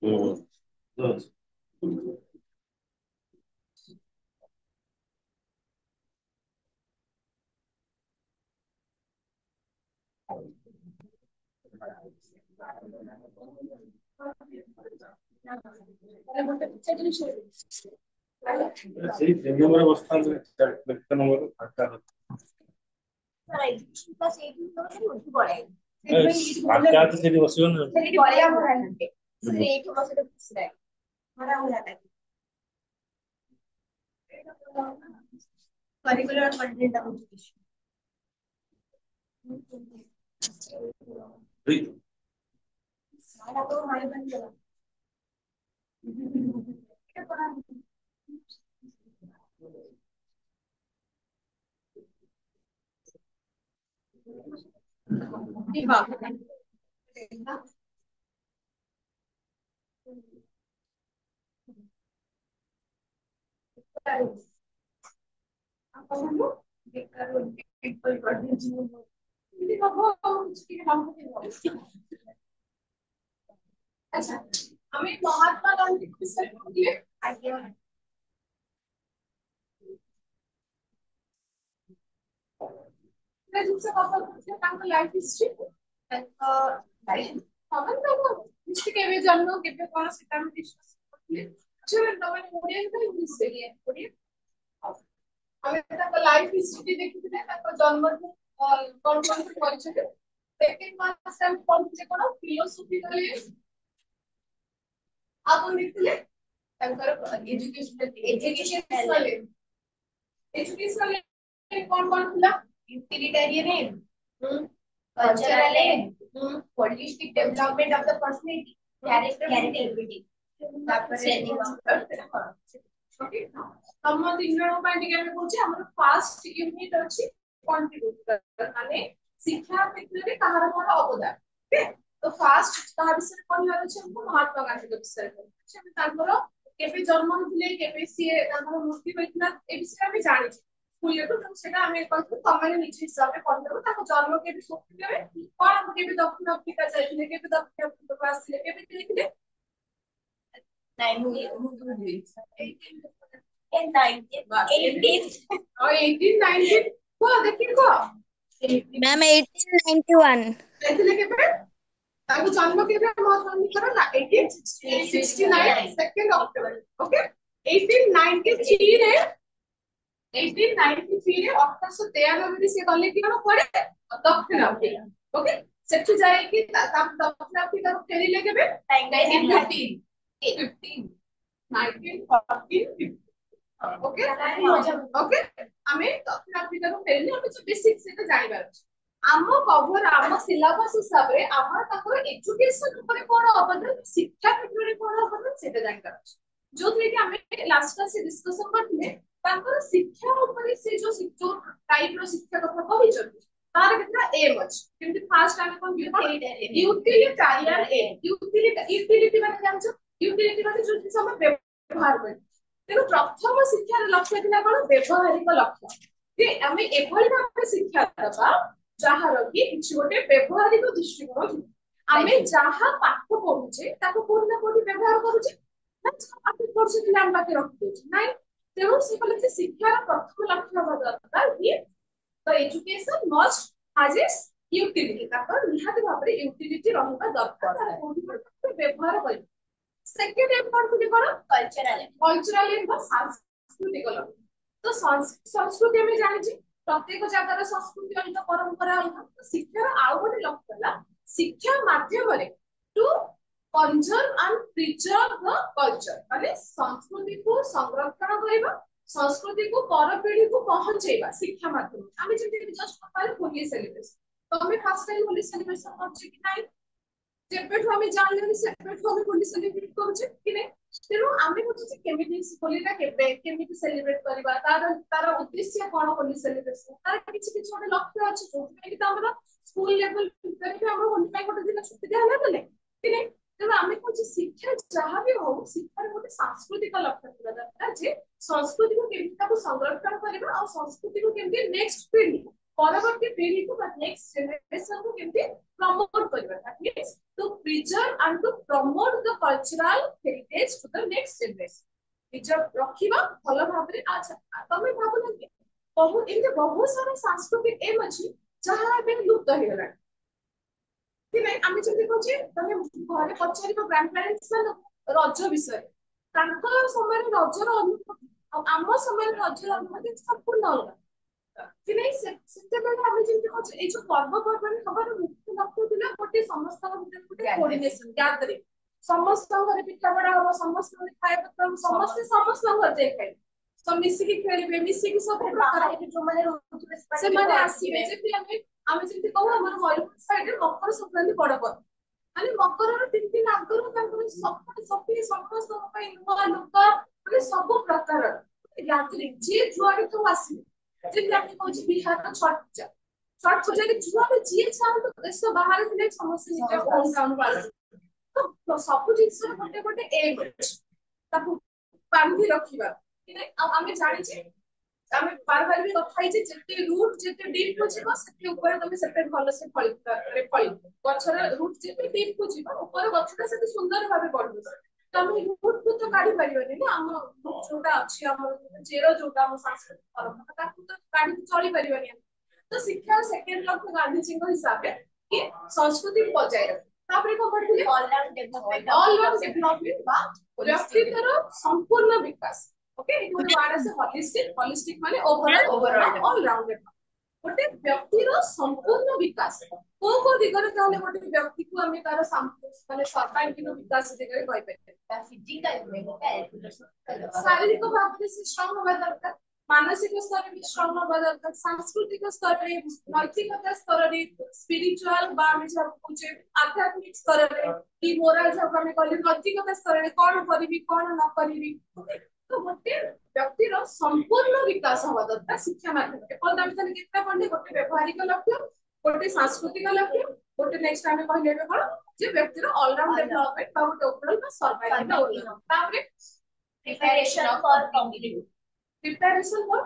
Good. ସେଇ 3 number ଅବସ୍ଥା ବ୍ୟକ୍ତ ନମ୍ବର ଫାଙ୍କା ଫାଙ୍କା ଅଛି ସେଠି ବସିବ ନା करिकुलर कंटेंट अच्छा हमें महात्मा गांधी को विषय बोलिए आगे जिनसे बाबा पूछे तांको लाइफ हिस्ट्री तांको लाइफ कमन तांको हिस्ट्री केबे जन्म केबे कोन सेटा हम डिस्कस करले चलो तमने ओडिया को इंग्लिश से लिए ओडिया हमें तांको लाइफ हिस्ट्री देखिते तांको जन्म कोन कोन से परिचय सेकंड मास टाइम पढ़ते कोन फिलोसॉफी करे आपण देखले तांकर एजुकेशन वाले एजुकेशन कौन कौन खुला utilitarian cultural holistic development of the personality character okay हम तीन जन ପାଇଁ ଟିକେ ଆମେ କହୁଛି ଆମର ଫାର୍ଷ୍ଟ ୟୁନିଟ୍ ଅଛି କଣ୍ଟ୍ରିବ୍ୟୁଟ ମାନେ ଶିକ୍ଷା କ୍ଷେତ୍ରରେ କାହାର କଣ ଅବଦାନ ଓକେ तो फास्ट कहा विषय पढिबार अछि हमको महात्मा गांधी के विषय अछि हम तांकर केबे जन्म होथिले केबे सिए तांकर मृत्यु होइतिला ए विषय हम जानि स्कूल रे तो सेटा हम कहू तमाने निज हिसाब रे पढिबो ताको जन्म केबे सोथिले कोन हम केबे दक्षिण अफ्रीका जाइतिले केबे दक्षिण अफ्रीका को आसिले केबे देखिले नहीं मुझे 18 और 18 को देखिन को मैम 1891 देखिले केबे ताको जन्म केबे महात्मा गांधी करा ना 1869 2 अक्टोबर ओके 1893 रे 1893 रे 1893 रे से गले कि कोन पड़े दक्षिण अफ्रीका ओके सेठी जाय कि दक्षिण अफ्रीका को फेरिले केबे 1915 1914 ओके ओके हमें दक्षिण अफ्रीका को फेरिले हम जो बेसिक से जानिबार अछि आम कवर आम सिलेबस हिसाब रे आम ताकर एजुकेशन ऊपर कोन अवदान शिक्षा क्षेत्र रे कोन अवदान सेटा जानकार अछि जो थे कि हमें लास्ट क्लास से डिस्कशन करथिले ताकर शिक्षा ऊपर से जो टाइप रो शिक्षा कथा कहि जति तार केतना एम अछि किंतु फास्ट आमे कोन यूटिलिटेरियन यूटिलिटी माने जानछो यूटिलिटी माने जो जिंस हम व्यवहार करै तेनु प्रथम शिक्षार लक्ष्य थिला कोन व्यवहारिक लक्ष्य जे हमें एभली भाबे शिक्षा दबा जहार कि किछि गोटे व्यवहारिक दृष्टिकोण आमे जहा पाठ पढुचे ताको कोन ना कोन व्यवहार करूचे ना पाठ पढुचे कि हम बाकी रखि नै तेनु से कहले जे शिक्षार प्रथम लक्ष्य होबा दरकार कि the education must has its utility ताको निहाती भाबरे यूटिलिटी रहबा दरकार व्यवहार करि सेकंड इम्पोर्टेंट कोन कल्चरल बा सांस्कृतिक लक्ष्य तो संस्कृति में जानि प्रत्येक जगह संस्कृति अलग परंपरा अलग शिक्षार आउ गोटे लक्ष्य होला शिक्षा माध्यम रे to conserve and preserve the culture माने संस्कृति को संरक्षण करबा संस्कृति को पर पीढ़ी को पहुंचेबा शिक्षा माध्यम आमे जे जस्ट पहले होली सेलिब्रेशन तो हमें फर्स्ट टाइम होली सेलिब्रेशन करछि कि नाही जेबेठु हमें जानले सेबेठु हमें होली सेलिब्रेट करछि कि नाही तेनु आमे बुझि केमिति होलीटा केमिति सेलिब्रेट करबा तार उद्देश्य कोन होली सेलिब्रेशन तार किछि किछि गोटे लक्ष्य अछि जो कि हमरा स्कूल लेवल भीतर कि हमरा होली ପାଇଁ गोटे दिन छुट्टी देला बोले कि नहीं तेनु आमे कुछ शिक्षा जहां भी हो शिक्षा गोटे सांस्कृतिक लक्ष्य थिला दरकार जे संस्कृति को केमिति ताको संरक्षण करबा और संस्कृति को केमिति नेक्स्ट पीढ़ी परवर्ती पीढ़ी को नेक्स्ट जनरेशन को केमती प्रमोट करबा that means to preserve and to promote the cultural heritage to the next generation preserve रखिबा भलो भाबरे अच्छा तमे भाबना कि बहुत इनके बहुत सारा सांस्कृतिक एम अछि जहां बे लुप्त हो गला कि नहीं आमे जति कहजे तमे घरे पचारिबो ग्रैंड पेरेंट्स रज विषय तांको समय रजर अनुभूति आम समय रजर अनुभूति संपूर्ण अलग कि नहीं सेते बेले आमे जति कहजे ए जो पर्व पर्वणी खबर मुख्य लक्ष्य दिला गोटे समस्त भितर गोटे कोऑर्डिनेशन गैदरिंग समस्त घरे पिठा बड़ा हो समस्त घरे खाए पत्र समस्त घर जाय खाए सब मिसिकी खेलिबे मिसिकी सब प्रकार जो माने रोतुबे से माने आसीबे जेति आमे जेति कहू हमर मयूरभंज साइड रे मकर संक्रांति बड़ पर्व माने मकर रो 3 दिन आगरो तांकर सब समस्त पई नुआ लुका माने सब प्रकार यात्री जे जुआडी तो आसीबे जेति आमे कहू बिहार छठ पूजा के जुआडी जे चाहे तो देश बाहर थे समस्त निज होम टाउन वाला तो सब जिंस गोटे गोटे एम ताकू बांधी रखिबा कि नै आमे जानि जे आमे बार बार भी କଥା है जेते रूट जेते डीप को जीवा सेते ऊपर तमे सेते भलो से फळी गछर रूट जेते डीप को जीवा ऊपर गछटा सेते सुंदर भाबे बढ़ो तमे रूट को तो काढी परिबनी ना हम जोटा अछि हमर जेरो जोटा हम सांस्कृतिक परंपरा ताकू तो काढी चली परिबनी तो शिक्षा सेकेंड लक्ष्य गांधी जी को हिसाब है कि संस्कृति बजाय रख तापरे को पढिले ऑल राउंड डेवलपमेंट बा व्यक्तित्वर संपूर्ण विकास okay it was word as holistic माने ओवरऑल ऑल राउंड गोटे व्यक्तिर संपूर्ण विकास को दिगरे ताले गोटे व्यक्ति को हमें तार माने सर्वांगीन विकास दिगरे कहि पाए फिजिकल शारीरिक भाव से स्ट्रांग होगा दरकार मानसिक स्तर में स्ट्रांग होगा दरकार सांस्कृतिक स्तर में नैतिकता स्तर में स्पिरिचुअल बा में जब कुछ आध्यात्मिक स्तर में कि मोरल जब हमें कहले नैतिकता स्तर में कौन करिवि कौन न करिवि तो गोटे व्यक्तिर संपूर्ण विकास होगा दरकार शिक्षा माध्यम केवल दाम खाली कितना पढ़ले गोटे व्यवहारिक लक्ष्य गोटे सांस्कृतिक लक्ष्य गोटे नेक्स्ट टाइम कहले बे कोन जे व्यक्तिर ऑल राउंड डेवलपमेंट बा गोटे ओवरऑल बा सर्वाइवल तापरे प्रिपरेशन फॉर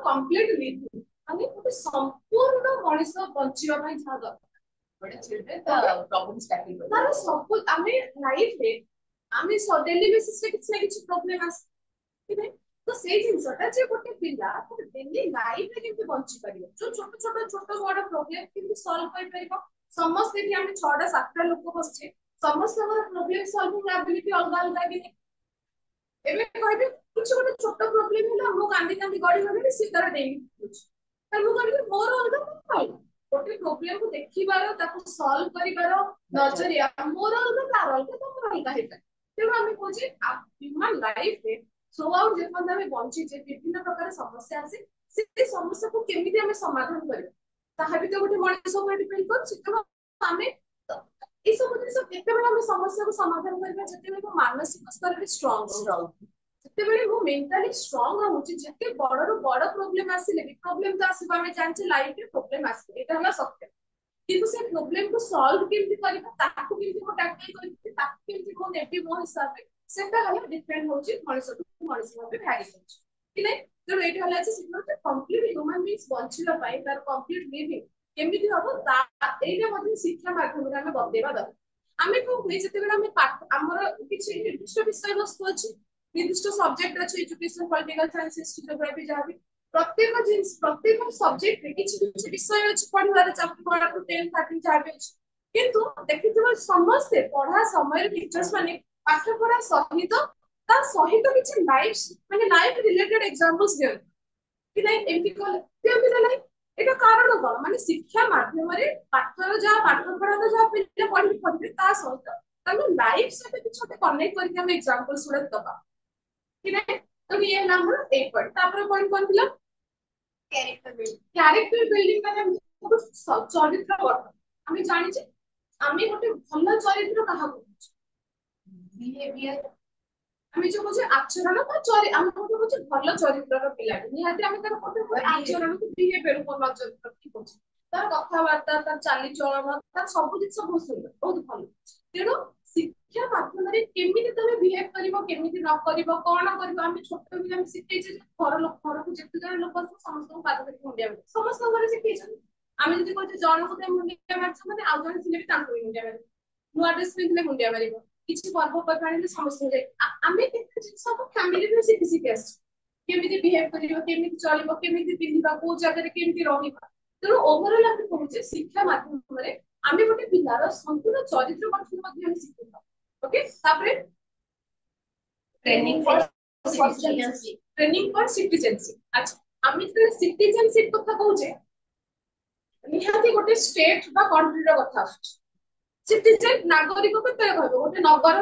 कंप्लीट लिविंग माने गोटे संपूर्ण मनुष्य बंचिबा पई जा गोटे चिल्ड्रन प्रॉब्लम्स टैकल तार सब आमे लाइफ रे आमे डेली बेसिस रे किछ ना किछ प्रॉब्लम आस तो से जिनसटा जे गोटे पिला डेली लाइफ रे केमति बंची परियो जो छोट बड़ प्रॉब्लम केमति सॉल्व कर परिबो समस्त एठी आमे 6टा 7टा लोक बसछे समस्त हमर प्रॉब्लम सॉल्विंग एबिलिटी अलग अलग कि एबे कहबे कुछ गोटे छोट प्रॉब्लम होला हम कांदी कांदी गडी गडी सी तरह डेली कुछ त मु कहबे मोर अलग काय गोटे प्रॉब्लम को देखिबार ताको सॉल्व करिबार नजरिया मोर अलग तार अलग तो मोर अलग हेता तेणु आमे कोजे ह्यूमन लाइफ रे थ्रू आउट जेपन हमें बंची जे विभिन्न प्रकार समस्या आसे से समस्या को केमिति हमें समाधान करियो ताहा भी तो गोटे मनुष्य को डिपेंड कर सितो हमें ई सब जिनिस केते बेला हम समस्या को समाधान करबा जते बेला मानसिक स्तर रे स्ट्रांग जते बेला वो मेंटली स्ट्रांग रहउची जते बड़ बड़ प्रॉब्लम आसिले भी प्रॉब्लम तो आसीबा हमें जानचे लाइफ रे प्रॉब्लम आसी एटा हला सत्य किंतु से प्रॉब्लम को सॉल्व केमिति करबा ताकू केमिति को टैकल करबा ताकू केमिति को नेगेटिव मो हिसाब रे सेटा हला डिपेंड होची मनुष्य टू मनुष्य भाबे भ्यारी होची कि नै तो एटा हला जे सिग्नल कंप्लीट ह्यूमन बीइंग्स बंचिला पाई तार कंप्लीट लिविंग केमिति हबो ता एटा मध्ये शिक्षा माध्यम रे हमें बतेबा द हमें को हुए जते बेला हमें पाठ हमर किछि निर्दिष्ट विषय वस्तु अछि निर्दिष्ट सब्जेक्ट अछि education political science history geography जाबी प्रत्येक सब्जेक्ट रे किछि विषय अछि पढिबार चैप्टर 1 टू 10 13 जाबे अछि किंतु देखिथिबो समस्त पढ़ा समय टीचर्स माने पाठ पढ़ा सहित ता सहित किछि लाइफ माने लाइफ रिलेटेड एग्जांपल्स दियो कि नै एमति कोले केमति नै एटा कारण कोन माने शिक्षा माध्यम रे पाठर जा पाठ पढ़ा जा पिले पढि ता सहित तमे लाइफ से किछि छोटे कनेक्ट करके हम एग्जांपल्स उडा दबा कि नै तो ये नाम ए पर तापर पॉइंट कोन दिला कैरेक्टर बिल्डिंग माने चरित्र गठन हम जानि जे आमे गोटे भल चरित्र काहा कहू बिहेवियर आमे जो कुछ आचरण का चरि आमे गोटे कुछ भल चरित्र रो पिला निहाती आमे तार कोते आचरण को बिहेवियर को नजर रखि कुछ तार कथा वार्ता तार चाली चलन तार सब जिस बहुत सुंदर बहुत भल तेरो शिक्षा माध्यम रे केमिति तमे बिहेव करिवो केमिति न करिवो कोन करिवो आमे छोट भी हम सिखै जे घर को जेते जन लोक समस्त को बात करि मुंडिया समस्त घरे सिखै आमे जदि कहै जन को मुंडिया मारछ माने आउ जन थिले भी तांको भी मुंडिया मारिबो नुआ ड्रेस पिंधिले मुंडिया मारिबो किछि पर्व पर्वाणी समस्त आमे केते सब फैमिली में सिखि सिखि आस केमिति बिहेव करिवो केमिति चलिबो केमिति पिंधिबा को जगह रे केमिति रहिबा तेणु ओवरऑल आमे कहूचे शिक्षा माध्यम रे आमे गोटे पिलार संपूर्ण चरित्र गठन मध्ये हम शिखिबा ओके तापरे ट्रेनिंग फॉर सिटीजनशिप अच्छा आमे जे सिटीजनशिप कथा कहूचे निहाती गोटे स्टेट बा कंट्री रो कथा आछे सिटीजन नागरिक केते कहबो गोटे नगर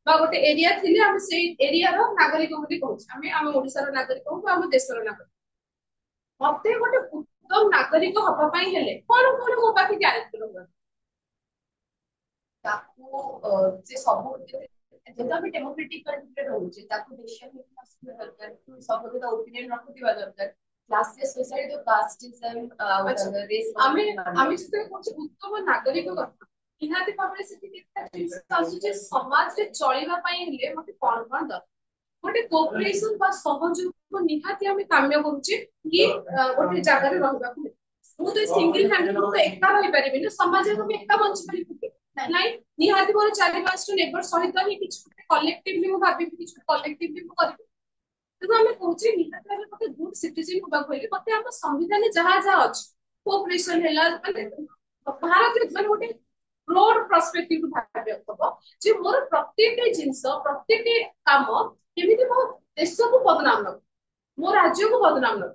बा गोटे एरिया थिले हम सेई एरिया रो नागरिक बोली कहूचे हम ओडिसा रो नागरिक कहू हम देश रो नागरिक मते गोटे उत्तम नागरिक हबा पई हेले कोन कोन मो पाखी कैरेक्टर रहबो ताकू जे सब जेता भी डेमोक्रेटिक कंट्री रहउचे ताकू डिसीजन मेकिंग आसबे दरकार सब गोटे ओपिनियन रखुतिबा दरकार क्लासेस सोसाइटी कास्टिज्म रेस आमे जते कोछ उत्तम नागरिक कथा निहाती भाबरे सेति केता आसुचे समाज रे चलिबा पई हेले मते कोन दर गोटे कोऑपरेशन बा सहयोग को निहाती आमे काम्य करूचे कि गोटे जगह रे रहबा को मु तो सिंगल हैंडल तो एकता रहि परिबे न समाज रे भी एकता बंच परिबे नाही निहाती मोर चारि पांच टू नेबर सहित ही किछ कलेक्टिवली मु भाबी किछ कलेक्टिवली मु करबे तो हमें कहूचे निहाती आमे मते गुड सिटीजन होबा कहले मते हम संविधान जहा जहा अछि कोऑपरेशन हेला माने भारत रे माने गोटे ब्रॉड पर्सपेक्टिव भाबे हबो जे मोर प्रत्येक जिंस प्रत्येक काम केमिति मो देश को बदनाम न मो राज्य को बदनाम न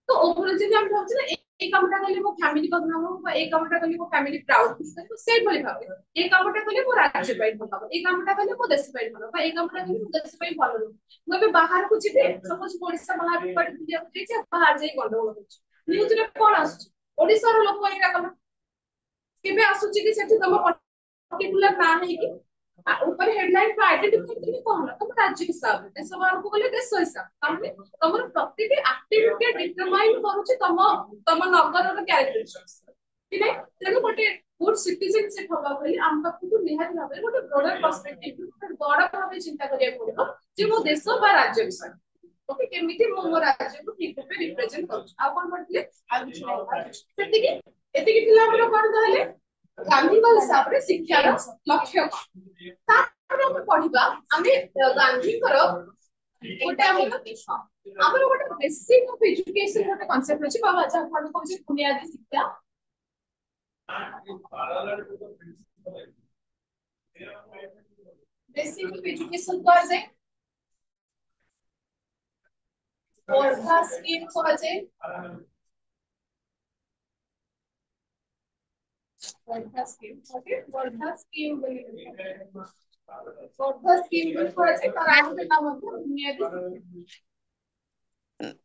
तो ओवरऑल जे हम भाबछ ना ए कामटा कले मो फैमिली बदनाम हो ए कामटा कले मो फैमिली प्राउड फील से भली भाबे ए कामटा कले मो राज्य पाई भलो ए कामटा कले मो देश पाई भलो ए कामटा कले मो देश पाई भलो मो बे बाहर को जिबे सपोज ओडिसा बाहर पड़ दिया जे बाहर जाई गंडगोल होछ न्यूज रे कोन आछ ओडिसा रो लोक एटा कम केबे आसुची कि सेठी तम पर्टिकुलर ना है कि ऊपर हेडलाइन को आइडेंटिफाई करनी कौन तुम राज्य हिसाब से सवाल को बोले देश हिसाब तामने तमर प्रत्येक एक्टिविटी डिटरमाइन करूची तम नगर रो कैरेक्टरिस्टिक्स कि नै तेनु गोटे गुड सिटीजनशिप होबा बोली हम पाखु निहाती भाबे गोटे ब्रॉडर पर्सपेक्टिव गोटे बड़ भाबे चिंता करिया पड़िबो जे मो देश बा राज्य विषय ओके केमिति मो राज्य को ठीक रूपे रिप्रेजेंट करू आ कोन पड़ले आ कुछ नै सेति कि एति कि थिला हमरो कोन कहले गांधी को हिसाब रे शिक्षा रो लक्ष्य तापर पढिबा आमे गांधी करो गोटे हमरो गोटे बेसिक ऑफ एजुकेशन गोटे कांसेप्ट अछि बाबा जा अपन को जे बुनियादी शिक्षा बेसिक ऑफ एजुकेशन को आजे वर्धा स्कीम को आजे Wardha scheme okay Wardha scheme बोली वर्धा स्कीम को आजे करार के नाम है बुनियादी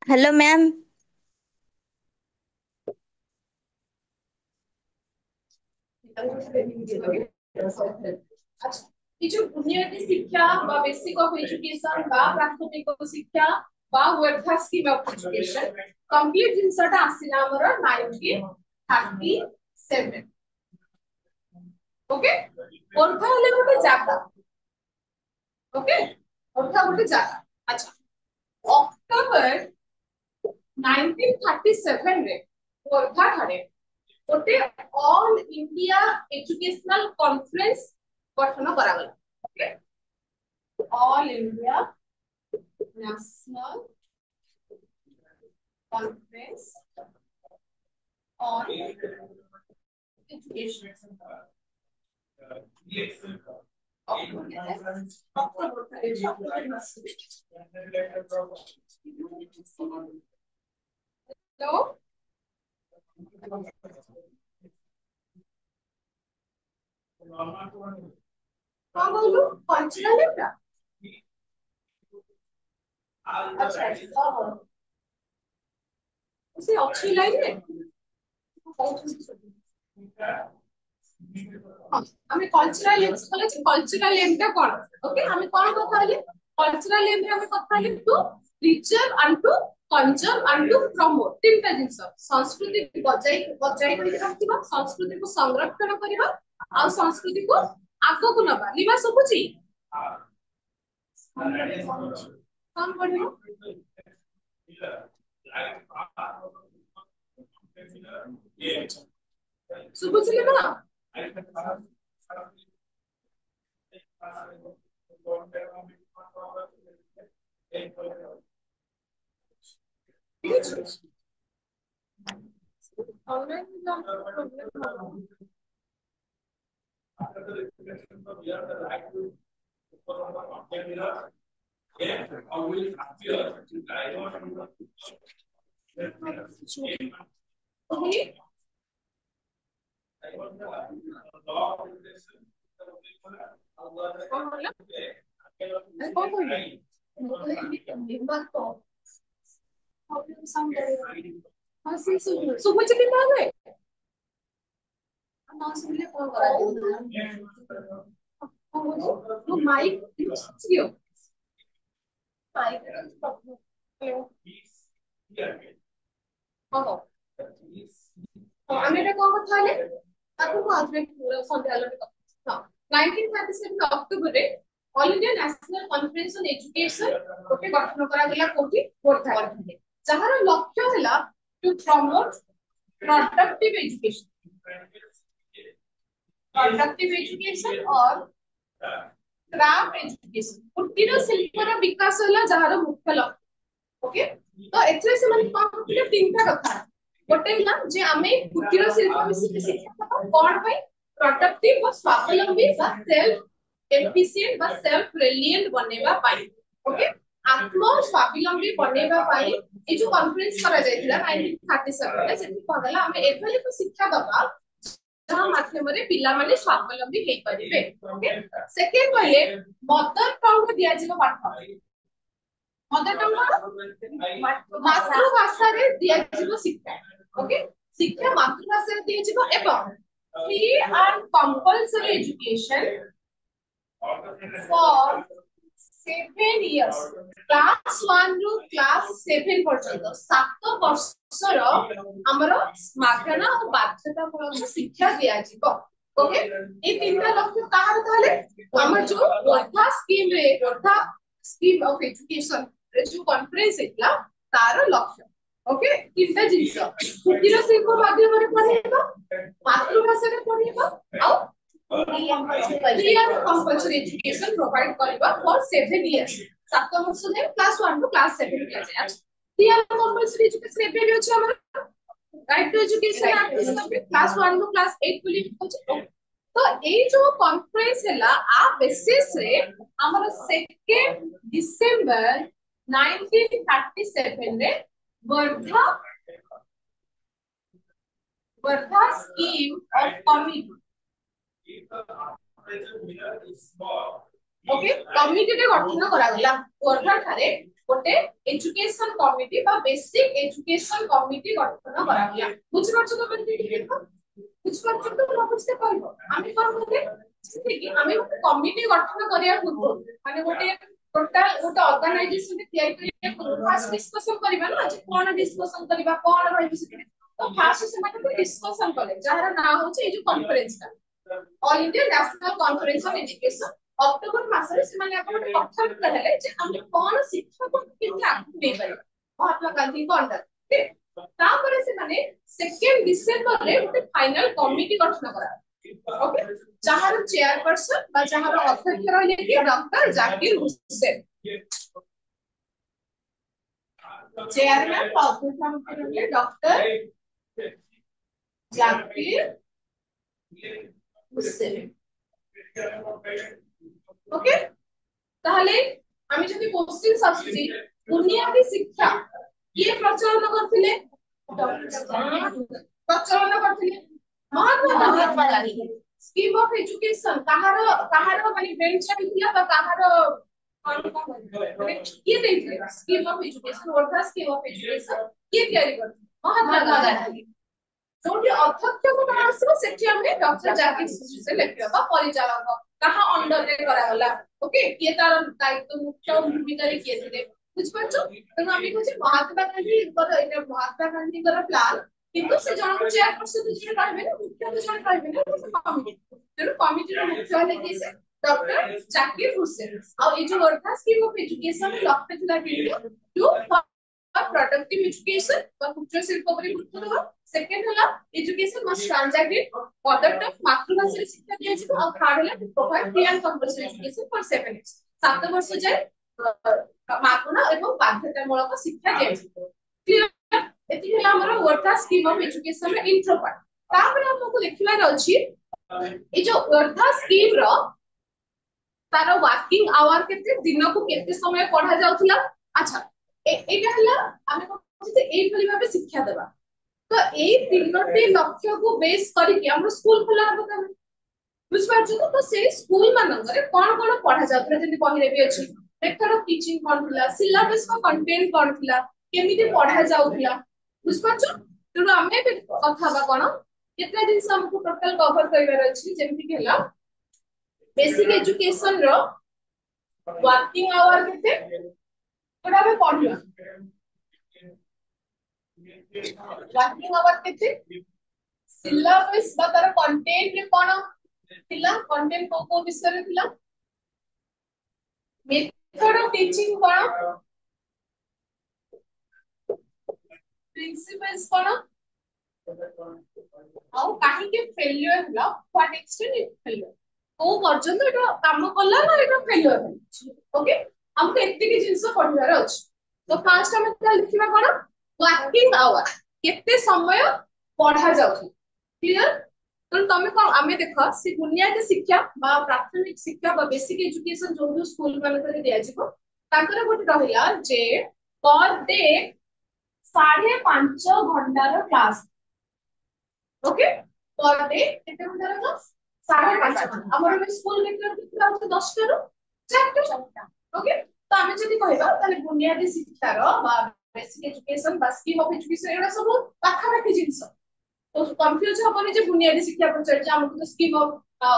हेलो मैम अच्छा ये जो बुनियादी शिक्षा बा बेसिक ऑफ एजुकेशन बा प्राथमिक शिक्षा बा Wardha scheme of education complete जिंसटा आसिला हमर 1937 ओके वर्धा हले गोटे जागा ओके वर्धा गोटे जागा अच्छा अक्टोबर 1937 रे वर्धा ठारे गोटे ऑल इंडिया एजुकेशनल कॉन्फ्रेंस गठन करा गला okay all India national conference on education hello कौन बोलू कल्चरल एटा अच्छा उसे अच्छी लाइन है हमें cultural aims college cultural aim टा कोन ओके हमें कोन कथा हले कल्चरल एम रे हमें कथा हले to preserve and to conserve and to promote तीनटा जिंस संस्कृति को बजाई कर रखिबा संस्कृति को संरक्षण करबा आ संस्कृति को आगो को नबा लिबा सबुची कौन पढ़ियो ଶୁଭୁଛି ନା? ଶୁଭୁଛି କି ତାହେଲେ? ନ ଶୁଣିଲେ କଣ କରାଯିବ? ମାଇକ୍ ଆମେ ଏଟା କଣ କଥା ହେଲେ ତାକୁ ମୁଁ ଆଉଥରେ ସନ୍ଧ୍ୟାବେଳେ କଥା। 1937 ଅକ୍ଟୋବରରେ all India national conference on education ଗୋଟେ ଗଠନ କରାଗଲା କୋଉଠି? ଖୋର୍ଦ୍ଧାରେ, ଯାହାର ଲକ୍ଷ୍ୟ ହେଲା to promote productive education or craft education कुटीर शिल्पर विकास होला जहार मुख्य लक्ष्य। ओके, तो एथरे से माने कौन होते तीनटा कथा गोटे ना जे आमे कुटीर शिल्प विषय शिक्षा कोन भाई प्रोडक्टिव और स्वावलंबी बा सेल्फ एफिशिएंट बा सेल्फ रिलिएंट बनेबा पाई। ओके, आत्म स्वावलंबी बनेबा पाई ए जो कॉन्फ्रेंस करा जायतिला 1937 रे सेति कहला आमे एभली को शिक्षा दबा जहां माध्यम रे पिला माने स्वावलंबी हे परिबे। ओके, सेकेंड कहले मदर टंग दिया जिवो पाठ मदर टंग मातृभाषा रे दिया जिवो शिक्षा। ओके, शिक्षा मातृभाषा रे दिया जिवो एवं free and compulsory education for 7 years class 1 रु क्लास 7 पर्यंत 7 वर्षर हमर मागणा और बाध्यतामूलक शिक्षा दिया जिवो। ओके, ए तीनटा लक्ष्य काहर ताले हमर जो वर्धा स्कीम ऑफ एजुकेशन रे जो कॉन्फ्रेंस हेतला तार लक्ष्य। ओके, तीनटा जिंस कुटीर शिल्प माध्यम रे पढेबा मातृभाषा रे पढेबा आ free and compulsory education provide करिबा for 7 years 7 वर्ष जे क्लास 1 टू क्लास 7 दिया जाय। free and compulsory education एबे भी अछि हमर right to education act class 1 to class 8 बोली अछि। तो ए जो कॉन्फ्रेंस हैला आ बेसिस रे हमर 2 डिसेंबर 1937 रे Wardha scheme of committee okay committee रे गठन करा गला वर्धा थारे गोटे एजुकेशन कमिटी बा बेसिक एजुकेशन कमिटी गठन करा गला। बुझ परछ तो बंदी देखो बुझ परछ तो न बुझते कहबो आमे कोन होते कि आमे कमिटी गठन करिया पूर्व माने गोटे टोटल गोटे ऑर्गेनाइजेशन रे तयारी करिया पूर्व फास्ट डिस्कशन करबा ना जे कोन डिस्कशन करबा कोन रहबि से तो फास्ट से माने डिस्कशन करे जहार ना होचे ए जो कॉन्फ्रेंस का all India national conference on education October मासरे से माने आपण कथा कहले जे हम कोन शिक्षा को किथे आगु नै पारे महात्मा गांधी को अंडर ठीक तापर से माने 2 डिसेंबर रे गोटे फाइनल कमिटी गठन करा। ओके, जहार चेयरपर्सन बा जहार अध्यक्ष रहले कि डॉक्टर जाकिर हुसैन चेयरमैन अध्यक्ष रहले डॉक्टर जाकिर हुसैन। ओके, ताहले আমি যদি क्वेश्चन আসছি বুনিয়াদী শিক্ষা কে প্রচলন করथिले Mahatma Gandhi. Scheme of education काहार माने बेंच हिला बा काहार ये देथिले scheme of education Wardha scheme of education ये तयारी करथिले महात्मा गांधी। जोटी अध्यक्ष को आसबो सेठी हमने डॉक्टर जाकिर हुसैन लेखियो बा परिचालक कहा अंडर रे करा गला। ओके, के तार दायित्व मुख्य भूमिका रे किए थिले बुझ परछो। तो हम कहै महात्मा गांधी कर एटा महात्मा गांधी कर प्लान किंतु से जन को चेयरपर्सन जे रहबे ना मुख्य तो जन रहबे ना कमिटी तेरो कमिटी रो मुख्य ले कि से डॉक्टर जाकिर हुसैन आ ए जो वर्धा स्कीम ऑफ एजुकेशन लक्ष्य थिला कि टू प्रोडक्टिव एजुकेशन बा कुटीर शिल्प पर गुरुत्व देबा सेकंड होला एजुकेशन मस्ट ट्रांसैक्ट इन मदर टंग मातृभाषा शिक्षा दिया जिवो और थर्ड होला provide free and compulsory education for 7 years 7 वर्ष जाए मागଣା एवं बाध्यतामूलक शिक्षा दिया जिवो क्लियर एति होला हमर वर्था स्कीम ऑफ एजुकेशन रे इंट्रो पार्ट तापर हमको देखिबार अछि ए जो वर्था स्कीम रो तार वर्किंग आवर केते दिन को केते समय पढ़ा जाउथला अच्छा एटा हला आमे कहते एई भली भाबे शिक्षा देबा तो एई तीनोटी लक्ष्य को बेस करी कि हमर स्कूल खोला हबो त बुझ पाछो तो से स्कूल मानंगरे कोन कोन पढ़ा जाउथला जेंति बहिरे भी अछि मेथड ऑफ टीचिंग कोन थिला सिलेबस को कंटेंट कोन थिला केमिति पढ़ा जाउथला बुझ पाछो तो आमे भी कथा बा कोन केते दिन से हमको टोटल कवर करिवार अछि जेंति कि हला बेसिक एजुकेशन रो वर्किंग आवर केते कोडा में पढ़ियो वर्किंग आवर केते सिलेबस बा तार कंटेंट रे कोन थिला कंटेंट को विषय रे थिला मेथड ऑफ टीचिंग कोन प्रिंसिपल्स कोन आउ काहे के फेलियर होला व्हाट एक्सटेंट इट फेलियर को पर्यंत एटा काम कला ना एटा फेलियर ओके हमको एतिकी जिंस पढिबार अछि तो फास्ट हम ता लिखिबा कोन वर्किंग आवर केते समय पढ़ा जाउछ क्लियर तो तमे कोन आमे देखो से बुनियादी शिक्षा बा प्राथमिक शिक्षा बा बेसिक एजुकेशन जो जो स्कूल माने करे दिया जिवो ताकर गोटे रहला जे पर डे 5.5 घंटार क्लास ओके पर डे केते घंटार क्लास 5.5 घंटा हमर स्कूल लेक्चर कितना होते 10 टा रो 4 टा ओके तो आमे जदी कहबा ताले बुनियादी शिक्षा रो बा बेसिक एजुकेशन बा स्कीम ऑफ एजुकेशन एडा सब पाखा पाखी जिंस तो कंफ्यूज होबनी जे बुनियादी शिक्षा पर चर्चा हमको तो स्कीम ऑफ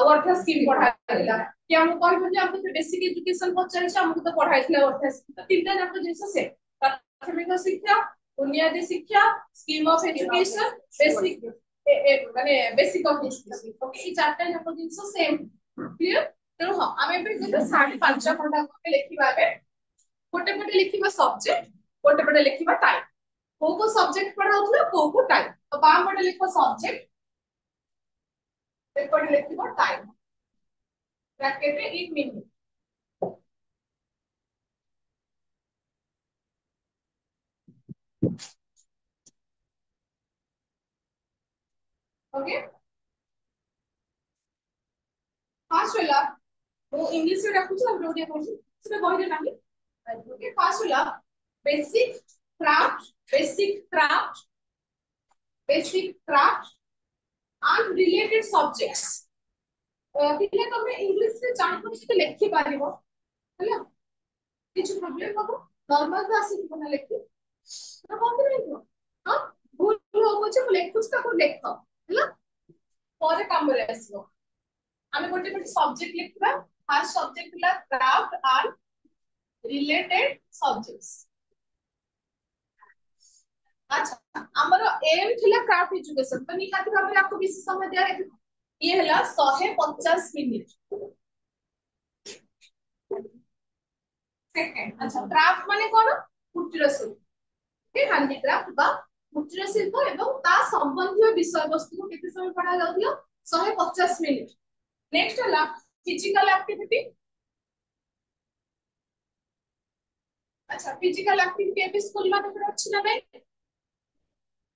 वर्था स्कीम पढ़ाइला कि हम कहबो जे हमको तो बेसिक एजुकेशन पर चर्चा हमको तो पढ़ाइला वर्था तो तीनटा जाक जिंस से प्राथमिक शिक्षा बुनियादी शिक्षा स्कीम ऑफ एजुकेशन बेसिक माने बेसिक ऑफ एजुकेशन ओके ई चारटा जाक जिंस सेम क्लियर तो हां आमे पे जे 5.5 घंटा को लिखिबा बे गोटे पटे लिखिबा सब्जेक्ट गोटे पटे लिखिबा टाइम को सब्जेक्ट पढ़ाउथला को टाइम तो बाम पटे लिखो सब्जेक्ट पटे लिखिबा टाइम ब्रैकेट रे 1 मिनट ओके फास्ट होला वो इंग्लिश रे रखु हम ओडिया कहू से बहिरे नाही ओके फास्ट होला basic craft and related subjects पिले तमे इंग्लिश से जान को से लिखि पारिबो हैला किछ प्रॉब्लम हबो नॉर्मल से आसी बना लिखि तो कोन नहीं हां भूल हो छ लिखुछ तो लिखो हैला परे काम रे आसीबो आमे गोटे गोटे सब्जेक्ट लिखबा फर्स्ट सब्जेक्ट ला क्राफ्ट एंड रिलेटेड सब्जेक्ट्स अच्छा हमर एम थिला क्राफ्ट एजुकेशन तो निहाती भाबे आपको बेसी समय दिया है ये हला 150 मिनिट सेकंड अच्छा क्राफ्ट माने कोन कुटीर शिल्प के हैंडीक्राफ्ट बा कुटीर शिल्प एवं ता संबंधित विषय वस्तु को केते समय पढ़ा जाउतियो 150 मिनिट नेक्स्ट हला फिजिकल एक्टिविटी अच्छा फिजिकल एक्टिविटी एबी स्कूल माने अछि ना बे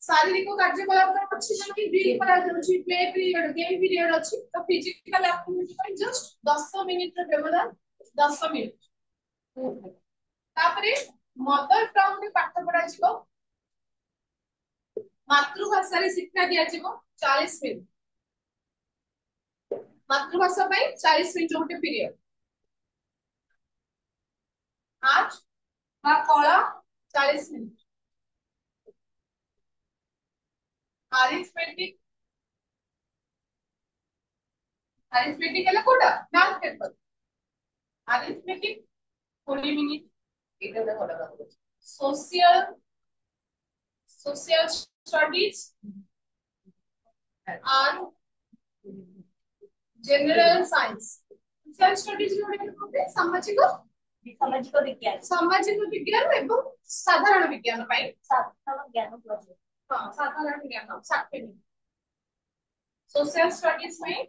शारीरिक कार्यकलाप अछि ना कि ड्रिल करा जाउछि प्ले पीरियड गेम पीरियड अछि तो फिजिकल एक्टिविटी पर जस्ट 10 मिनिट रे व्यवधान 10 मिनिट तापरे मदर टंग रे पाठ पढ़ा जिवो मातृभाषा रे शिक्षा दिया जिवो 40 मिनिट मातृभाषा पे 40 मिनिट गोटे पीरियड आज बा कला 40 मिनिट अरिथमेटिक है कोटा मैथ पेपर अरिथमेटिक 20 मिनिट এটা দেখো টাকা বলেছে social studies and general science social studies में होते सामाजिक विज्ञान एवं साधारण विज्ञान पाई साधारण ज्ञान हाँ साधारण ज्ञान 60 मिनिट सोशल स्टडीज में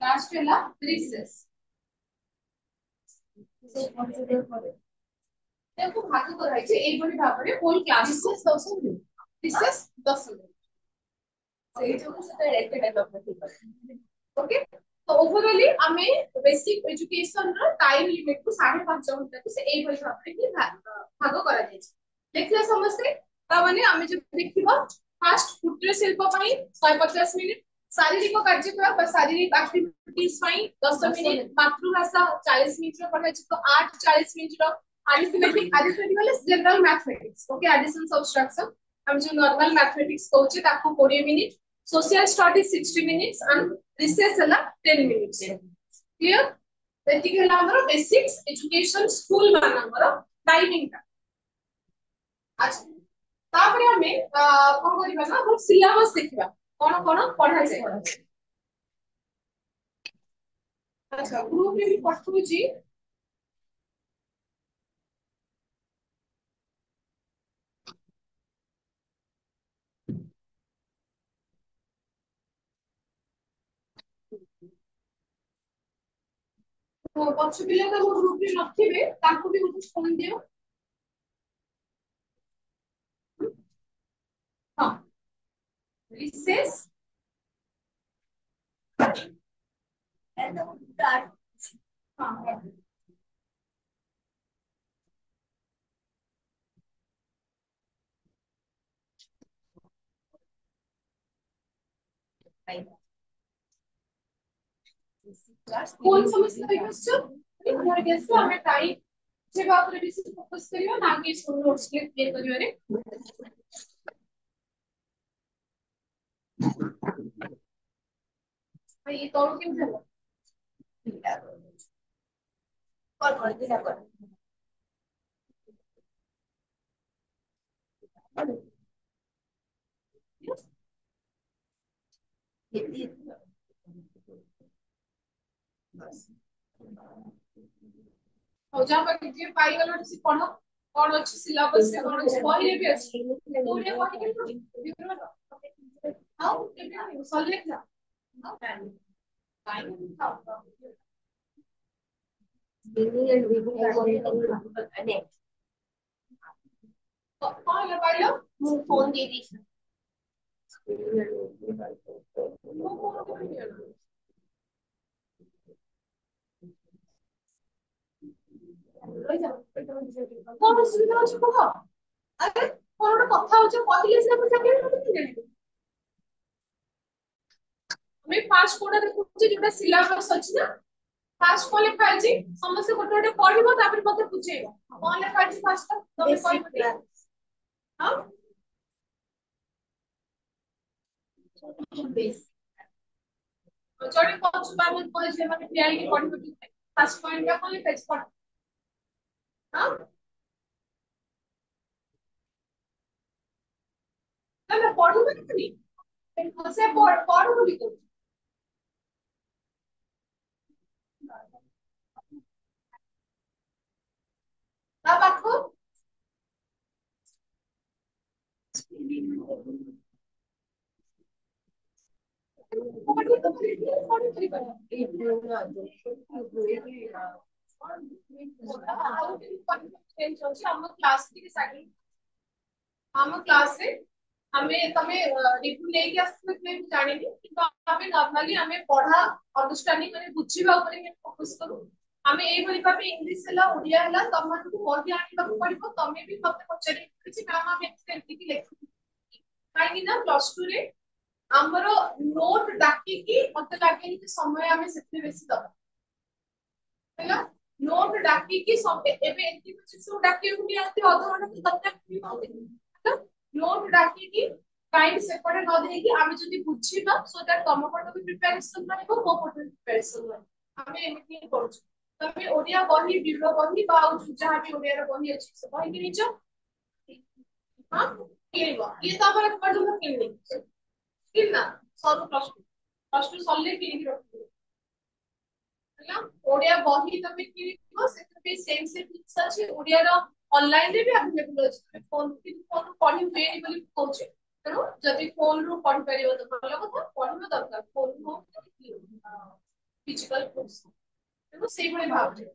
लास्ट है रिसेस देखो भाग कराई एई बड़ी भाग रे whole class recess 10 minute recess 10 minute ସେଇ ଯୋଗୁ ସେଟା ଏତେ ଡେଭଲପମେଣ୍ଟ ହେଇପାରେ ओके तो ओवरऑली आमे बेसिक एजुकेशन रो टाइम लिमिट को 5.5 घंटा को से एई भली भाबरे ही भाग करा जाय देखले समस्ते ता माने आमे जो देखिबो फास्ट कुटीर शिल्प पई 150 मिनिट शारीरिक कार्यक्रम पर शारीरिक एक्टिविटीज पई 10 मिनिट मातृभाषा 40 मिनिट रो पढ़ा तो 8 40 मिनिट रो अरिथमेटिक वाले general mathematics okay addition subtraction हम जो नॉर्मल मैथमेटिक्स कहउचे ताको 20 minute social studies 60 minutes and research हला 10 मिनिट्स क्लियर एतिक हला हमर बेसिक्स एजुकेशन स्कूल मानकर टाइमिंग का अच्छा तापरे हमें कोन करिबा ना हम सिलेबस देखिबा कोन कोन पढ़ा जाय अच्छा ग्रुप रे भी पढ़थु जी तो पछ पिले तो ग्रुप रे नथिबे ताको भी कुछ फोन दियो हां रिसेस एंड स्टार्ट हां कौन समस्या है क्वेश्चन एक बार कैसे हमें टाइम जे बात रे बेसी फोकस करियो ना कि इसको नोट्स क्लियर करियो रे भाई ये तो क्यों झाला कर दिया कर ये बस हो जा पर जे पाई गलो से पढ़ो कौन अच्छी सिलेबस से कौन अच्छी बही रे भी अच्छी तो ये बही के हां केबे सॉल्व एग्जाम हां Billy and Vivi are going to कौन है पाइलो फोन दे दी कौन सुविधा ଅଛି କହ ଆରେ କଣ ଗୋଟେ କଥା ହଉଛ କହିଲେ ସିନା ମୁଁ ଜାଣିବି ମୁଁ କେମିତି ଜାଣିବି ଆମେ ଫାଷ୍ଟ କୋଡା ଦେଖୁଛେ ଯୋଉଟା ସିଲାବସ୍ ଅଛି ନା ଫାଷ୍ଟ କଣ ଲେଖା ଅଛି ସମସ୍ତେ ଗୋଟେ ଗୋଟେ ପଢିବ ତାପରେ ମତେ ବୁଝେଇବ କଣ ଲେଖା ଅଛି ଫାଷ୍ଟ ତମେ କହିବ ହଁ ବେସ୍ जोड़ी पहुंच बार में कॉलेज में मैंने तैयारी की पढ़ी होती है फर्स्ट पॉइंट का कौन पेज पढ़ हां मैं पढ़ूंगा नहीं से पढ़ बोली को अब आपको पढ़ी तो पढ़ी हम क्लास के साइड हम क्लास रे हमें तमे रिव्यू लेके आसबे मैं जानि नहीं किंतु हमें नॉर्मली हमें पढ़ा अंडरस्टैंडिंग माने बुझिबा ऊपर ही फोकस करू हमें एई भली भाबे इंग्लिश हला ओडिया हला तमन को बही आनिबा पड़िबो तमे भी मते पचरी कि मैम हम एमती की लेखु काई ना प्लस 2 रे हमरो नोट डाकी की मते लागे कि समय हमें सेते बेसी दबा हैला नोट डाकी की सब एबे एंती से डाकी को भी आते अध घंटा तक भी पाते नोट डाकी की टाइम से पड़े न देगी आमे जदी बुझिबा सो दैट तम पट भी प्रिपरेशन रहबो मो पट भी प्रिपरेशन रहबो आमे एमिति करू तमे ओडिया बही बिरो बही बा जहां भी ओडिया रो बही अछि से बही के नीचे हां किनबो ये तो हमर पढ़लो किननी किनना सब प्लस 2 सल्ले किन रखो ହେଲା ଓଡିଆ ବହି ତମେ କିଣିବ ସେଥିରେ ସେମ୍ ସେମ୍ ଜିନିଷ ଅଛି ଓଡିଆର ऑनलाइन रे भी अवेलेबल अछि फोन पढ़ी हुएनि बोली कहूचे तेणु जदि फोन रु पढ़ी परिबो तो भलो कथा पढ़िबो दरकार फोन हो फिजिकल कोर्स तेणु सेई भଳି भाबजे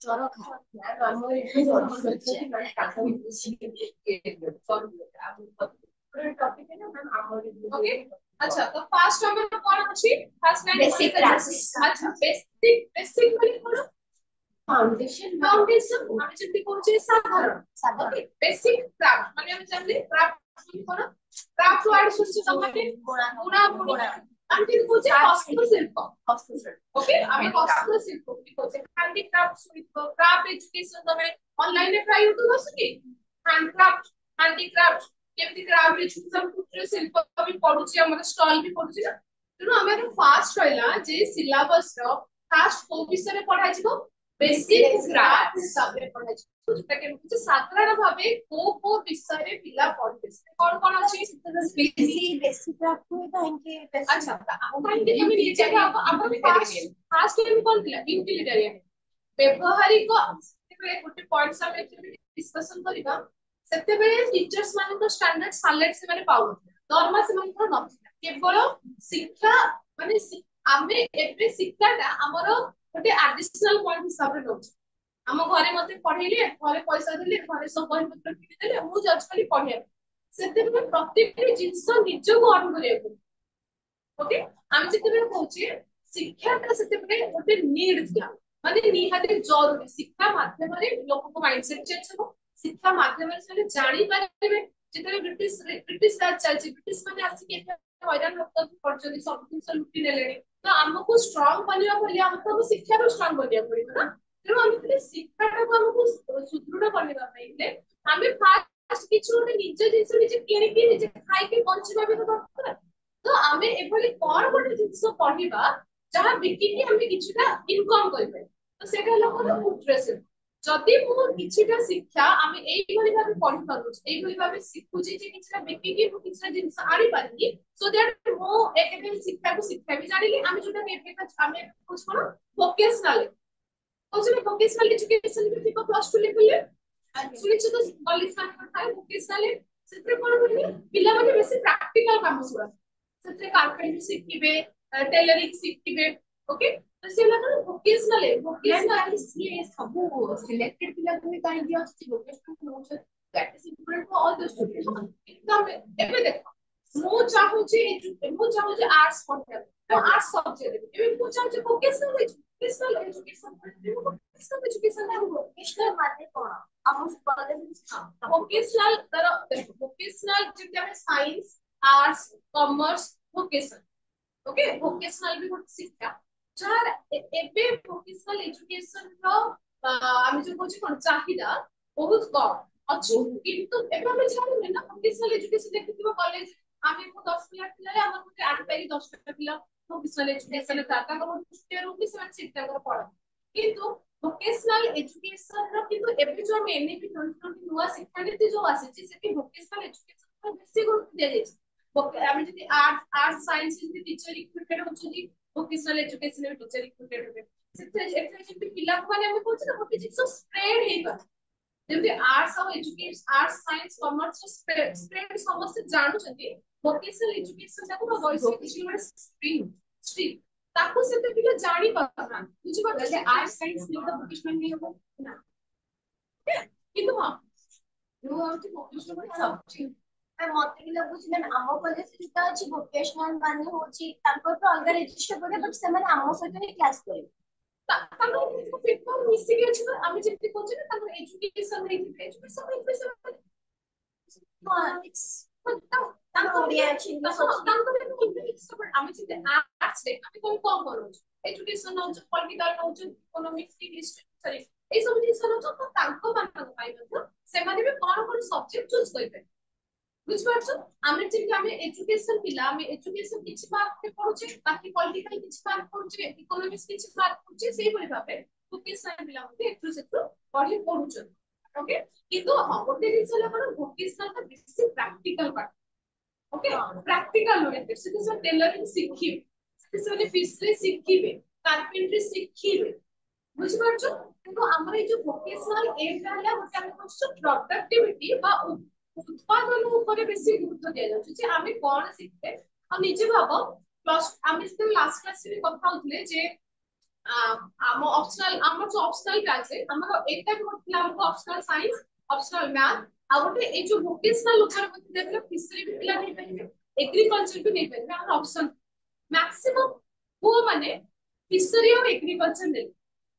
चलो खा हम ये टॉपिक है ना मैम ओके अच्छा तो फास्ट हमर कोन अछि फास्ट लाइन बेसिक क्लासेस अच्छा बेसिक बोली कोन फाउंडेशन फाउंडेशन আমি যেটি কোচে সাধারণ ওকে বেসিক ক্রাফট মানে আমি জানি ক্রাফট কি কোন ক্রাফট ওয়ার্ড শুনছি তোমাকে গুণা গুণা আমি যেটি কোচে হস্তশিল্প ওকে আমি হস্তশিল্প কি কোচে হ্যান্ডিক্রাফট শিল্প ক্রাফট এডুকেশন তবে অনলাইনে প্রায় ইউটিউব আছে কি হ্যান্ডক্রাফট হ্যান্ডিক্রাফট কেমতি ক্রাফট এডুকেশন কুটির শিল্প আমি পড়ুছি আমার স্টল भी পড়ুছি না তেଣୁ ଆମେ ফার্স্ট ରହିଲା ଯେ ସିଲାବସ ର ফার্স্ট କୋ ବିଷୟରେ ପଢାଯିବ बेसिक क्राफ्ट हिसाବରେ ପଢାଯିବ ଯୋଉଟା କି ହେଉଛି ସାଧାରଣ ଭାବେ କୋ ବିଷୟରେ ପିଲା ପଢିବେ କଣ କଣ ଅଛି बेसिक क्राफ्ट हुए काहेंगे अच्छा काहेंगे ତମେ ନିଜେ ଆପଣ ଫାର୍ଷ୍ଟ ଟାଇମ କଣ ଥିଲା ୟୁଟିଲିଟାରିଆନ ବ୍ୟବହାରିକ ସେତେବେଳେ ଗୋଟେ ପଏଣ୍ଟ ଆମେ ଡିସ୍କସନ କରିବା ସେତେବେଳେ ଟିଚର୍ସ ମାନଙ୍କ ଷ୍ଟାଣ୍ଡାର୍ଡ ସାଲାରୀ ସେମାନେ ପାଉନଥିଲେ ଦରମା ସେମାନଙ୍କର ନଥିଲା କେବଳ ଶିକ୍ଷା ମାନେ ଆମେ ଏବେ ଶିକ୍ଷାଟା ଆମର ଗୋଟେ ଆଡିଶନାଲ ପଏଣ୍ଟ ହିସାବରେ ନଉଛି ଆମ ଘରେ ମତେ ପଢେଇଲେ ଘରେ ପଇସା ଦେଲେ ଘରେ ସବୁ ବହି ପତ୍ର କିଣିଦେଲେ ମୁଁ ଜଜ କଲି ପଢିବା ସେତେବେଳେ ପ୍ରତ୍ୟେକ ଜିନିଷ ନିଜକୁ ଅର୍ନ କରିବାକୁ ओके ଆମେ ଯେତେବେଳେ କହୁଛେ ଶିକ୍ଷାଟା ସେତେବେଳେ ଗୋଟେ ନିଡ୍ ଥିଲା ମାନେ ନିହାତି ଜରୁରୀ ଶିକ୍ଷା ମାଧ୍ୟମରେ ଲୋକଙ୍କ ମାଇଣ୍ଡସେଟ ଚେଞ୍ଜ ହେବ ଶିକ୍ଷା ମାଧ୍ୟମରେ ସେମାନେ ଜାଣିପାରିବେ ଯେତେବେଳେ ବ୍ରିଟିଶ ରାଜ ଚାଲିଛି ବ୍ରିଟିଶ ମାନେ ଆସିକି ଏଠି ହଇରାଣ ହରକତ କରୁଛନ୍ତି ସବୁ ଜିନିଷ ଲୁଟି ନେଲେଣି ତ ଆମକୁ ଷ୍ଟ୍ରଙ୍ଗ ବନିବାକୁ ହେଲେ ଆମକୁ ଆମ ଶିକ୍ଷାରୁ ଷ୍ଟ୍ରଙ୍ଗ ବନିବାକୁ ପଡିବ ନା ତେଣୁ ଆମେ ଶିକ୍ଷାଟାକୁ ଆମକୁ ସୁଦୃଢ ବନେଇବା ପାଇଁ ହେଲେ ଆମେ ଫାର୍ଷ୍ଟ କିଛି ଗୋଟେ ନିଜ ଜିନିଷ ନିଜେ କିଣିକି ନିଜେ ଖାଇକି ବଞ୍ଚିବା ବି ଦରକାର तो आमे एभली कोन गोटे जिंस पढिबा जहा बिकिनी हम किछटा इनकम करबे तो सेटा लोक लिटरेसी जदि मु किछटा शिक्षा आमे एई भली भाबे पढि पारु एई भली भाबे सिखुची जे किछटा बिकिनी मु किछटा जिंस आनी पारनी सो दैट मो एकेबे शिक्षा भी जानिली आमे जोटा एबे आमे कुछ कोन वोकेशनल वोकेशनल एजुकेशन भी थिको प्लस 2 लेवल सुनिश्चित कॉलेज काଥାଏ वोकेशनल ସେଥିରେ कोन होई पिला माने बेसी प्रैक्टिकल काम सुरा ସେଥିରେ कारपेंटर ଶିଖିବେ टेलरिंग ଶିଖିବେ ओके तो से लगा वोकेशनल ये सब सिलेक्टेड पिला को काहे दिया अछि वोकेशनल नोच that is important for all the students एकदम एबे देखो मु चाहू जे आर्ट्स पढ़े तो आर्ट्स सब्जेक्ट एबे मु चाहू जे वोकेशनल एजुकेशन वोकेशनल माने कोन हम कॉलेज वोकेशनल वोकेशनल जेते हम science arts commerce vocational okay vocational भी गोटे शिक्षा जहार एबे वोकेशनल एजुकेशन रो हम जो कहू कोन चाहिदा बहुत कम अछि किंतु एबे हम जानु ना वोकेशनल एजुकेशन देखिबो कॉलेज आमे को 10 पिला पिला हमर गोटे 8 तारिख 10 पिला वोकेशनल एजुकेशन ताका को छुट्टी रूम भी सेवन शिक्षा कर पड़ किंतु वोकेशनल एजुकेशन रो किंतु एबे जो हम एनईपी 2020 नुवा शिक्षा नीति जो आसी से वोकेशनल एजुकेशन पर बेसी गुरुत्व दिया जाय আমি যদি আর্ট সায়েন্স যদি টিচার রিক্রুটেড হচ্ছে ভোকেশনাল এডুকেশন এর টিচার রিক্রুটেড হবে সেটা এতে যদি পিলা মানে আমি বলছি না ଗୋଟେ ଜିନିଷ ସ୍ପ୍ରେଡ୍ ହେଇଗଲା ଯେମିତି ଆର୍ଟ୍ସ ଆଉ education arts science commerce spread ସମସ୍ତେ ଜାଣୁଛନ୍ତି ଭୋକେଶନାଲ ଏଜୁକେଶନ ଟାକୁ ବୈଷୟିକ କିଛି ଗୋଟେ ଷ୍ଟ୍ରିମ୍ ତାକୁ ସେତେ ପିଲା ଜାଣି ପାରୁନାହାନ୍ତି ବୁଝିପାରୁଛନ୍ତି ଆର୍ଟ୍ସ ସାଇନ୍ସ ପିଲା ଭୋକେଶନାଲ ନେଇ ହବ ନା କିନ୍ତୁ ହଁ ମୁଁ ହଉଛି ଭୋକେଶନାଲ ସବଜେକ୍ଟ मते कि लगुच मैम आमो कॉलेज जोटा अछि वोकेशनल माने होची तांको तो अलग रजिस्टर करे बट से माने आमो सहित ही क्लास करे तांको पेपर मिसी के अछि आमे जेते कहू ना तांको एजुकेशन एजुकेशन इकोनॉमिक्स तांको ओडिया अछि तांको इंग्लिश सब आमे जेते आर्ट्स रे आमे कोन कोन करू एजुकेशन नौ पॉलिटिकल नौ इकोनॉमिक्स हिस्ट्री सॉरी ए सब जिंस नौ तो तांको बांता पाइ मतलब से माने भी कोन कोन सब्जेक्ट चूज करबे बुझपारछो आमे जेति आमे एजुकेशन पिला आमे एजुकेशन किछि मार्क पे पढुचे बाकी पॉलिटिकल किछि मार्क पढुचे इकोनॉमिक्स किछि मार्क पढुचे सेही भली भाबे वोकेशनल पिला मते एथु सेथु पढि पढुचे ओके किंतु हां गोटे जिंस लगा वोकेशनल का बेसी प्रैक्टिकल पार्ट ओके प्रैक्टिकल होय से टेलरिंग शिखिबे से फिशरी शिखिबे कारपेंटरी शिखिबे बुझपारछो तेणु आमर ये जो वोकेशनल एम रहला होता हम कोछ प्रोडक्टिविटी बा उत्पादन ऊपर बेसी गुरुत्व दिया जाउछ जे आमे कोन सिखबे आ निजे भाबो प्लस आमे से लास्ट क्लास रे କଥା होतले जे आम ऑप्शनल आम जो ऑप्शनल ब्रांच है हमर एटा भी होतला हमको ऑप्शनल साइंस ऑप्शनल मैथ आ गोटे ए जो वोकेशनल ऊपर मते देखले फिशरी भी पिला नहीं पाइबे एग्रीकल्चर भी नहीं पाइबे हमर ऑप्शन मैक्सिमम वो माने फिशरी और एग्रीकल्चर नहीं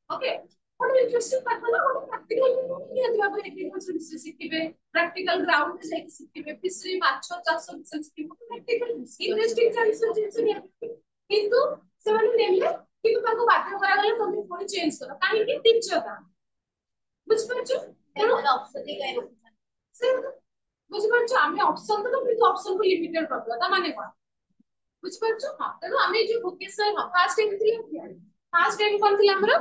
ओके what interesting पाठ ना what practical नहीं है जब आप एग्रीकल्चर से सीखिबे प्रैक्टिकल ग्राउंड में जाके सीखिबे फिशरी माछ चाष से सीखिबे प्रैक्टिकल इंटरेस्टिंग चालीस से नहीं किंतु से माने नेले किंतु ताको बाध्य करा गले तुम पुणी चेंज करो काहे कि टीचर का बुझ पाछो तेनो ऑप्शन दे गए से बुझ पाछो आमे ऑप्शन तो किंतु ऑप्शन को लिमिटेड कर दो ता माने कोन बुझ पाछो हां तेनो आमे जो वोकेशनल फर्स्ट टाइम थिला फर्स्ट टाइम कोन थिला हमरो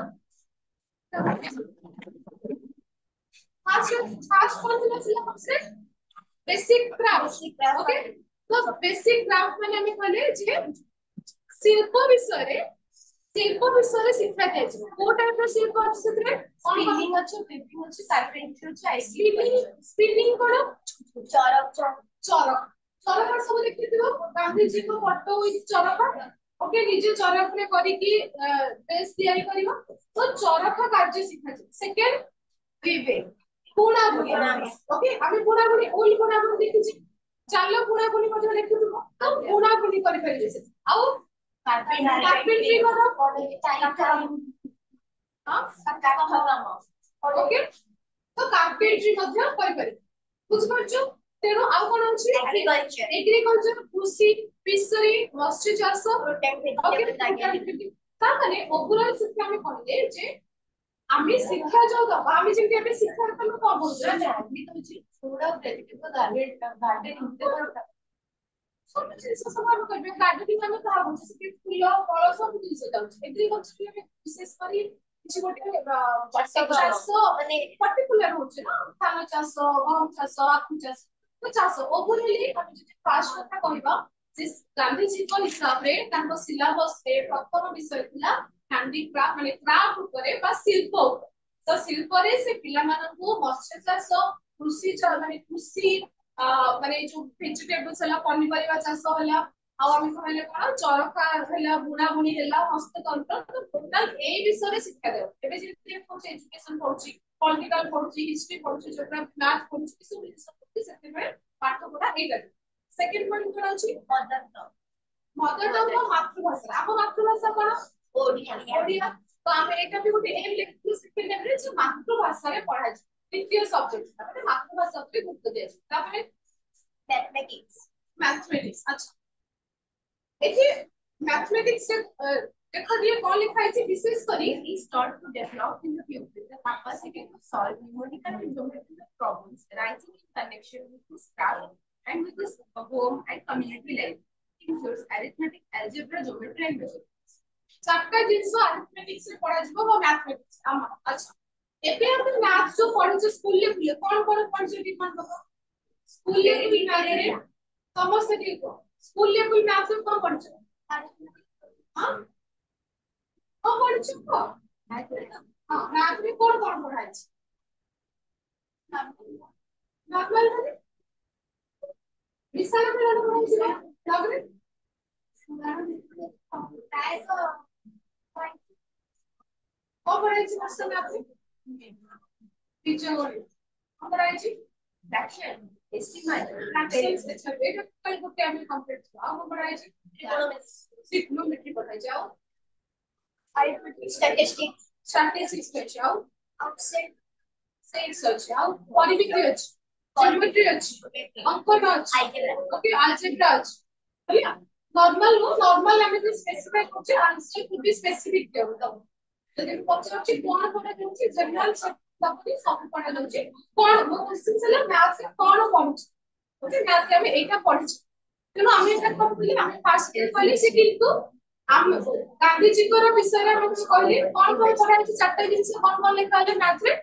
फर्स्ट कौन सा सिलेबस हमसे बेसिक क्राफ्ट ओके तो बेसिक क्राफ्ट माने हमें कहले जे शिल्प विषय शिक्षा दे को टाइप रो शिल्प अछि सेतरे स्पिनिंग अछि पेंटिंग अछि कार्पेंट्री अछि स्पिनिंग कोन चरक चरक चरक सब देखिथिबो गांधी जी को फोटो विथ चरक ओके निजे चरक रे करी की बेस तैयारी करिवो तो चरक कार्य शिखा सेकंड विवेक पुणा बुनी ओके আমি পুনা বুনি ওই পুনা বুনি দেখিছি চালো পুনা বুনি মধ্যে দেখিছো তো পুনা বুনি করে ফেলি সে আও কার্পেন্ট্রি করা ओके तो कार्पेंट्री मध्य करि पारि बुझ पाछो तेनो आउ कोन अछि एग्रीकल्चर कृषि फिशरी मत्स्य चाष ओके ता माने ओवरऑल शिक्षा में कहले जे आम्ही शिक्षा जो दबा आम्ही जेमती आम्ही शिक्षा आपण को बोलतो ना आम्ही तो जी थोड़ा वेजिटेबल गार्डन होते सब चीज सब हम करबे गार्डनिंग में का बोलते से फूल फल सब चीज जाउछ एग्रीकल्चर में विशेष करी କିଛି ଗୋଟେ ଚାଷ ମାନେ पर्टिकुलर होचे ना धान चाଷ गहम चाଷ आखु चाଷ तो चाଷ ओवरऑली हम जे फास्ट କଥା कहबा जे गांधी जी को हिसाब रे ताको सिलेबस रे प्रथम विषय थिला हैंडीक्राफ्ट माने क्राफ्ट ऊपर बा शिल्प तो शिल्प रे से पिला मानन को मत्स्य चाष कृषि माने कृषि माने जो वेजिटेबल्स हला पनिपरिवा चाष हला आ हम कहले कोन चरका हला बुना बुनी हला हस्ततंत्र तो टोटल ए विषय रे शिक्षा देव एबे जे एजुकेशन पढुची पॉलिटिकल पढुची हिस्ट्री पढुची ज्योग्राफी मैथ पढुची सब विषय पढुची सेते में पाठ पढा एटा सेकंड पॉइंट कोन अछि मदर टंग मातृभाषा आप मातृभाषा कोन ओडिया तो हम एटा भी गोटे एम लिखि शिक्षा देबे जे मातृभाषा रे पढा द्वितीय सब्जेक्ट माने मातृभाषा पे गुरुत्व दिया तापरे मैथमेटिक्स अच्छा एठी मैथमेटिक्स से देखो ये कौन लिखा है विशेष करी is taught to develop in the pupil the capacity to solve numerical and geometrical problems arising in connection with his craft and with his home and community life includes arithmetic algebra geometry and mathematics चारटा jeans arithmetic से पढ़ा जिवो वो mathematics अच्छा एबे हम math जो पढ़े जो स्कूल ले कौन कौन पढ़े दी मन बता स्कूल लेवल मैथ रे समस्त के को स्कूल लेवल मैथ में कौन पढ़े हां कौन पढ़े को हां मैथ में कौन कौन पढ़ा है नॉर्मल में विशाल में पढ़ा है ताबरे कौन पढ़ा है मास्टर में आपने टीचर बोले कौन पढ़ा है फ्रैक्शन एस्टिमेट फ्रैक्शंस अच्छा बेटा कल को क्या में कंप्लीट हुआ वो पढ़ा है इकोनॉमिक्स ट्रिग्नोमेट्री पढ़ा जाओ अरिथमेटिक स्टैटिस्टिक्स पे जाओ आउटसाइड सेल्स जाओ पॉलिटिकल अछि ज्योमेट्री अछि अंक अछि ओके अलजेब्रा अछि बढ़िया नॉर्मल हमें तो स्पेसिफाई होचे आंसर टू बी स्पेसिफिक देव तब ଯଦି ପଚାରୁଛି କଣ ପଢା ଯାଉଛି ଜେନେରାଲ ସବୁ ସବୁ ପଢା ଯାଉଛି କଣ ମୋ क्वेश्चन ହେଲା ମ୍ୟାଥ୍ ରେ କଣ ପଢୁଛି ଓକେ ମ୍ୟାଥ୍ ରେ ଆମେ ଏଇଟା ପଢିଛୁ ତେଣୁ ଆମେ ଏଟା କଣ କଲି ଆମେ ଫାର୍ଷ୍ଟ କେ କହିଲେ ସେ କିନ୍ତୁ हम गांधी जी को विषय हम कहले कौन कौन पढ़ा है चारटा जिंस कौन कौन लिखा है मैथ रे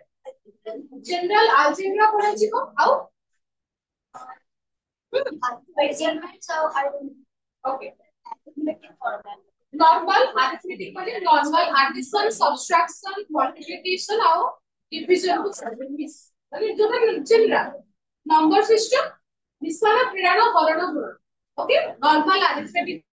जनरल अलजेब्रा पढ़ा जी को आउ मेजरमेंट्स और ओके नॉर्मल अरिथमेटिक माने नॉर्मल एडिशन सब्ट्रैक्शन मल्टीप्लिकेशन और डिवीजन को सर्विस माने जोटा जनरल नंबर सिस्टम मिश्रण फेड़ाण हरण गुणन ओके नॉर्मल अरिथमेटिक